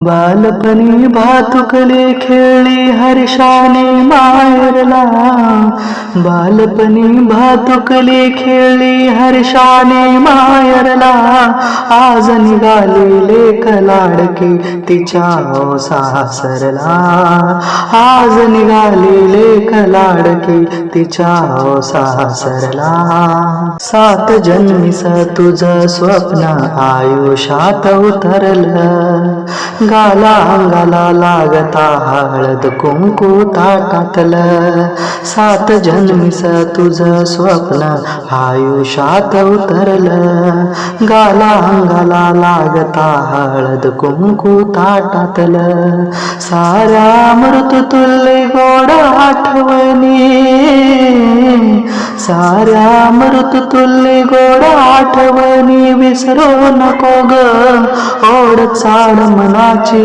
बालपणी भातुकली खेळली हर्षाने माहेरला. बालपणी भातुकली खेळली हर्षाने माहेरला. आज निघाली लेक लाडकी तिच्या सासरला. आज निघाली लेक लाडकी तिच्या सासरला. 7 जन्मीस तुझं स्वप्न आयुष्यात उतरलं. गाला अंगाला लागता हळद कुंकू ताटातलं. 7 जन्मीस तुझं स्वप्न आयुष्यात उतरलं. गाला अंगाला लागता हळद कुंकू ताटातलं. साऱ्या मृत्युतुल्य गोड आठवणी. साऱ्या मृत्युतुल्य गोड आठवणी विसरू नको ग. ओढ चाड मनाची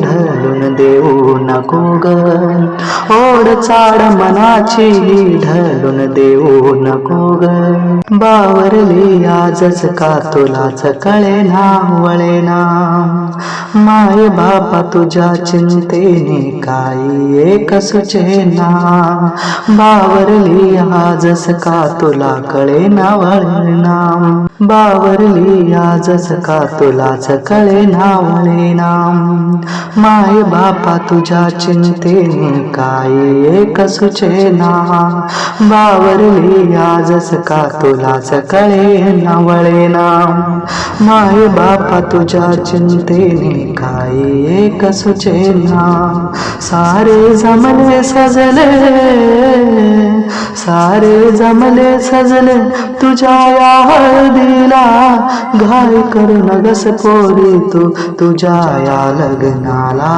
ढळून देऊ नको ग. ओढ चाड मनाची ढळून देऊ नको ग. बावरली आजच का तुलाच कळेना वळेना. माय बापा तुझ्या चिंतेने काही एक सुचेना. बावरली आजच का तुला कळेना वळेना. बावरली आजच का तुलाच कळेना वळेना. माय बापा तुझ्या चिंतेने काही एक सुचेना. बावरली आजच का तुलाच कळेना वळेना. माय बापा तुझ्या चिंतेने काही एक सुचेना. सारे जमले सजले. सारे जमले सजले तुझ्या या हळदीला. घाई करू नगस पोरी तू तुझ्या या लग्नाला.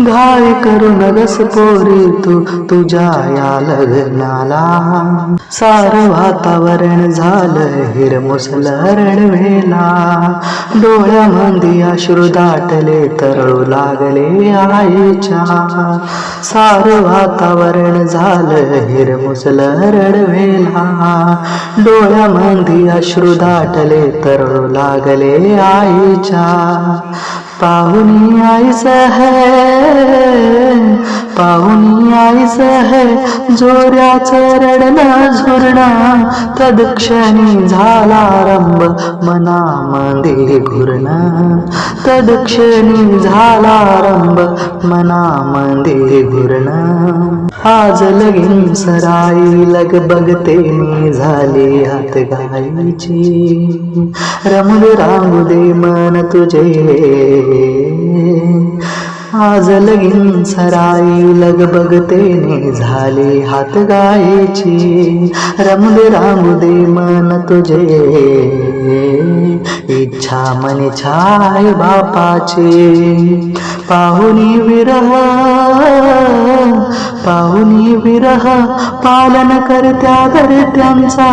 घाई करू नगस पोरी तू तुझ्या या लग्नाला. सारं वातावरण झालं हिरमुसलं वेला. डोळ्यामंदी अश्रू दाटले तरळू लागले आईच्या. सारं वातावरण झालं हिरमुसलं रडवेला. डोळ्यामंदी अश्रू दाटले तरळू लागले आईच्या. पाहुणी आईस है. पाहुणी आईस है. जोऱ्याचं रडणं झुरणं तत्क्षणी झाला रंब मनामध्ये घुरणं. तत्क्षणी झाला रंब मनामध्ये घुरणं. आज लगीन सराई लग बघते मी झाली हात गायची. रमू रांगू दे मन तुझे. आज लगीन सराई लग बघते झाली हात गायची. रमू रांगू दे मन तुझे. इच्छा मन छाय बापाची. पाहुणी विरह. पाहुणी विरह पालन करत्या घरत्यांचा.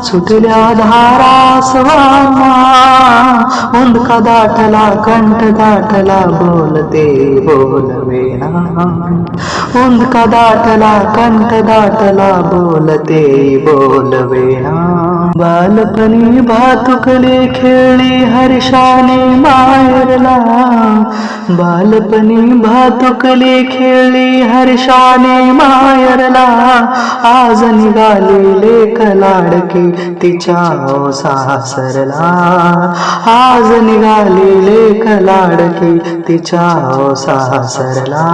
सुटल्या धारा सवाना. उंदका दाटला कंठ दाटला बोलते बोलवेना. उंदका दाटला कंठ दाटला बोलते बोलवेना. बालपणी भातुकली खेळली हर्षाने माहेरला. बालपणी भातुकली खेळली हर्षाने माहेरला. आज निघाली लेक लाडकी तिच्या सासरला. आज निघाली लेक लाडकी तिच्या सासरला.